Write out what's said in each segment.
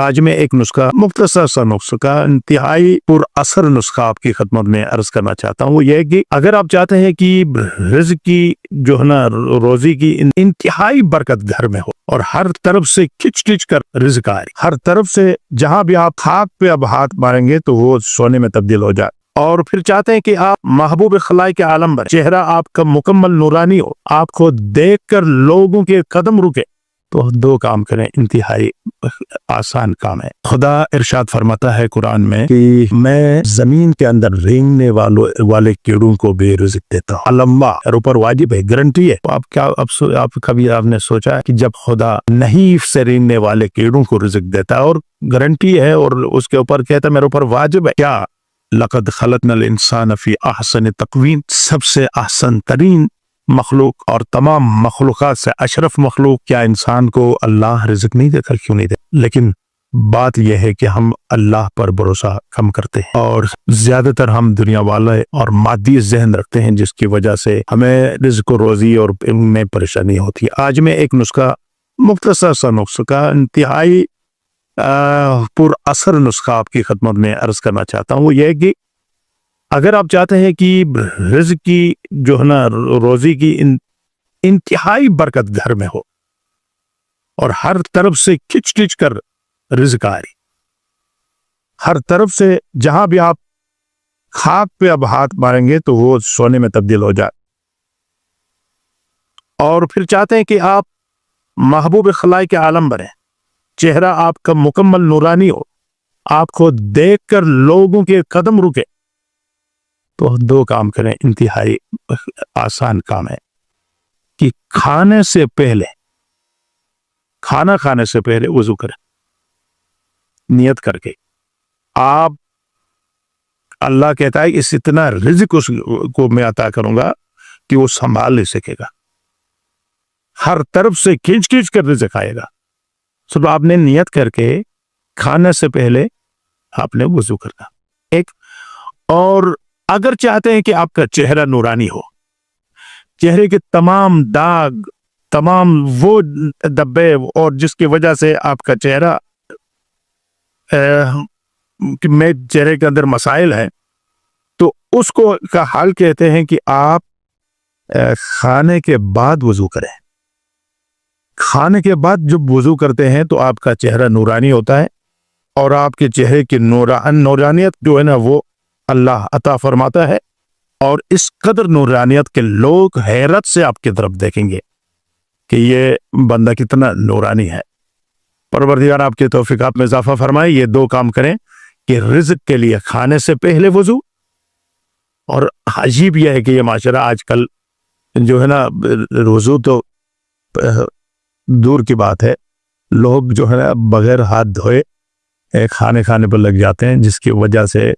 آج میں ایک نسخہ مختصر سا نسخہ انتہائی پر اثر نسخہ آپ کی خدمت میں عرض کرنا چاہتا ہوں. وہ یہ ہے کہ اگر آپ چاہتے ہیں کہ رزق کی جو ہے نا روزی کی انتہائی برکت گھر میں ہو اور ہر طرف سے کھچ کھچ کر رزق آئے، ہر طرف سے جہاں بھی آپ ہاتھ پہ اب ہاتھ ماریں گے تو وہ سونے میں تبدیل ہو جائے، اور پھر چاہتے ہیں کہ آپ محبوب خلائی کے عالم پر چہرہ آپ کا مکمل نورانی ہو، آپ کو دیکھ کر لوگوں کے قدم رکے، تو دو کام کریں، انتہائی آسان کام ہے. خدا ارشاد فرماتا ہے قرآن میں کہ میں زمین کے اندر رینگنے والے کیڑوں کو بھی رزق دیتا ہوں. علمہ اوپر واجب ہے، گارنٹی ہے. آپ کبھی آپ نے سوچا کہ جب خدا نہیں سے رینگنے والے کیڑوں کو رزق دیتا ہے اور گارنٹی ہے اور اس کے اوپر کہتا ہے میرے اوپر واجب ہے، کیا لقد خلقنا الانسان فی احسن تقویم، سب سے احسن ترین مخلوق اور تمام مخلوقات سے اشرف مخلوق، کیا انسان کو اللہ رزق نہیں دیتا؟ کیوں نہیں دیتا؟ لیکن بات یہ ہے کہ ہم اللہ پر بھروسہ کم کرتے ہیں اور زیادہ تر ہم دنیا والے اور مادی ذہن رکھتے ہیں، جس کی وجہ سے ہمیں رزق و روزی اور میں پریشانی ہوتی ہے. آج میں ایک نسخہ مختصر سا نسخہ انتہائی پر اثر نسخہ آپ کی خدمت میں عرض کرنا چاہتا ہوں. وہ یہ ہے کہ اگر آپ چاہتے ہیں کہ رزق کی جو ہے نا روزی کی انتہائی برکت گھر میں ہو اور ہر طرف سے کھچ کھچ کر رزق آئے، ہر طرف سے جہاں بھی آپ ہاتھ پہ اب ہاتھ ماریں گے تو وہ سونے میں تبدیل ہو جائے، اور پھر چاہتے ہیں کہ آپ محبوب خلائی کے عالم بنیں، چہرہ آپ کا مکمل نورانی ہو، آپ کو دیکھ کر لوگوں کے قدم رکے، تو دو کام کریں، انتہائی آسان کام ہے کہ کھانا کھانے سے پہلے وضو کریں، نیت کر کے. آپ اللہ کہتا ہے اس اتنا رزق اس کو میں عطا کروں گا کہ وہ سنبھال نہیں سکے گا، ہر طرف سے کھینچ کھینچ کر رزق آئے گا. سب آپ نے نیت کر کے کھانے سے پہلے آپ نے وضو کرنا. ایک اور اگر چاہتے ہیں کہ آپ کا چہرہ نورانی ہو، چہرے کے تمام داغ، تمام وہ دبے اور جس کی وجہ سے آپ کا چہرہ میں چہرے کے اندر مسائل ہیں، تو اس کو کا حال کہتے ہیں کہ آپ کھانے کے بعد وضو کریں. کھانے کے بعد جب وضو کرتے ہیں تو آپ کا چہرہ نورانی ہوتا ہے، اور آپ کے چہرے کی نورانیت جو ہے نا وہ اللہ عطا فرماتا ہے، اور اس قدر نورانیت کے لوگ حیرت سے آپ کی طرف دیکھیں گے کہ یہ بندہ کتنا نورانی ہے. پروردگار آپ کے توفیقات میں اضافہ فرمائے. یہ دو کام کریں کہ رزق کے لیے کھانے سے پہلے وضو، اور عجیب یہ ہے کہ یہ معاشرہ آج کل جو ہے نا وضو تو دور کی بات ہے، لوگ جو ہے نا بغیر ہاتھ دھوئے کھانے پر لگ جاتے ہیں، جس کی وجہ سے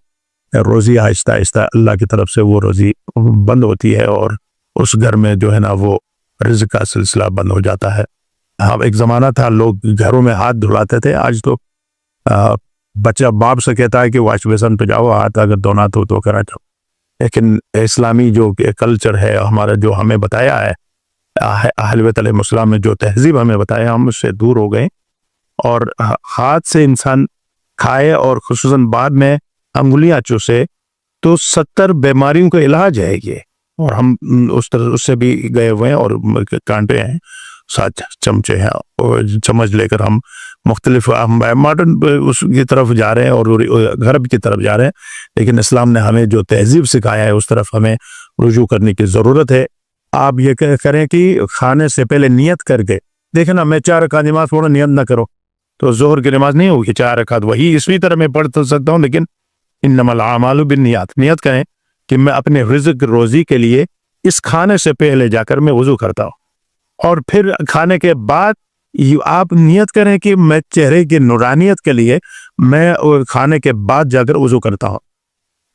روزی آہستہ آہستہ اللہ کی طرف سے وہ روزی بند ہوتی ہے اور اس گھر میں جو ہے نا وہ رزق کا سلسلہ بند ہو جاتا ہے. ایک زمانہ تھا لوگ گھروں میں ہاتھ دھلاتے تھے، آج تو بچہ باپ سے کہتا ہے کہ واش بیسن پہ جاؤ، ہاتھ اگر دھونا تو کرا جاؤ. لیکن اسلامی جو کلچر ہے ہمارا، جو ہمیں بتایا ہے اہل بیت علیہ السلام نے، جو تہذیب ہمیں بتایا، ہم اس سے دور ہو گئے، اور ہاتھ سے انسان کھائے اور خصوصاً بعد میں انگلیاں چوسے تو 70 بیماریوں کا علاج ہے یہ. اور ہم اس سے بھی گئے ہوئے ہیں، اور کانٹے ہیں، 7 چمچے ہیں، اور چمچ لے کر ہم مختلف ماڈرن اس کی طرف جا رہے ہیں اور غرب کی طرف جا رہے ہیں. لیکن اسلام نے ہمیں جو تہذیب سکھایا ہے اس طرف ہمیں رجوع کرنے کی ضرورت ہے. آپ یہ کریں کہ کھانے سے پہلے نیت کر کے دیکھیں نا، میں 4 رکعت نماز پڑھوں، نیت نہ کرو تو ظہر کی نماز نہیں ہوگی. 4 رکعت وہی اسی طرح میں پڑھ سکتا ہوں، لیکن انما الاعمال بالنیات، نیت کریں کہ میں اپنے رزق روزی کے لیے اس کھانے سے پہلے جا کر میں وضو کرتا ہوں، اور پھر کھانے کے بعد آپ نیت کریں کہ میں چہرے کی نورانیت کے لیے میں کھانے کے بعد جا کر وضو کرتا ہوں.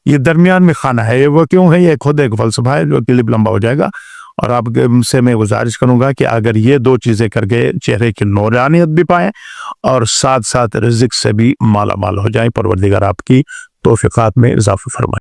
یہ درمیان میں کھانا ہے، وہ کیوں ہے؟ یہ خود ایک فلسفہ ہے جو کلپ لمبا ہو جائے گا. اور آپ سے میں گزارش کروں گا کہ اگر یہ 2 چیزیں کر کے چہرے کی نورانیت بھی پائیں اور ساتھ ساتھ رزق سے بھی مالا مال ہو جائیں، پروردگار آپ کی توفیقات میں اضافہ فرمائے.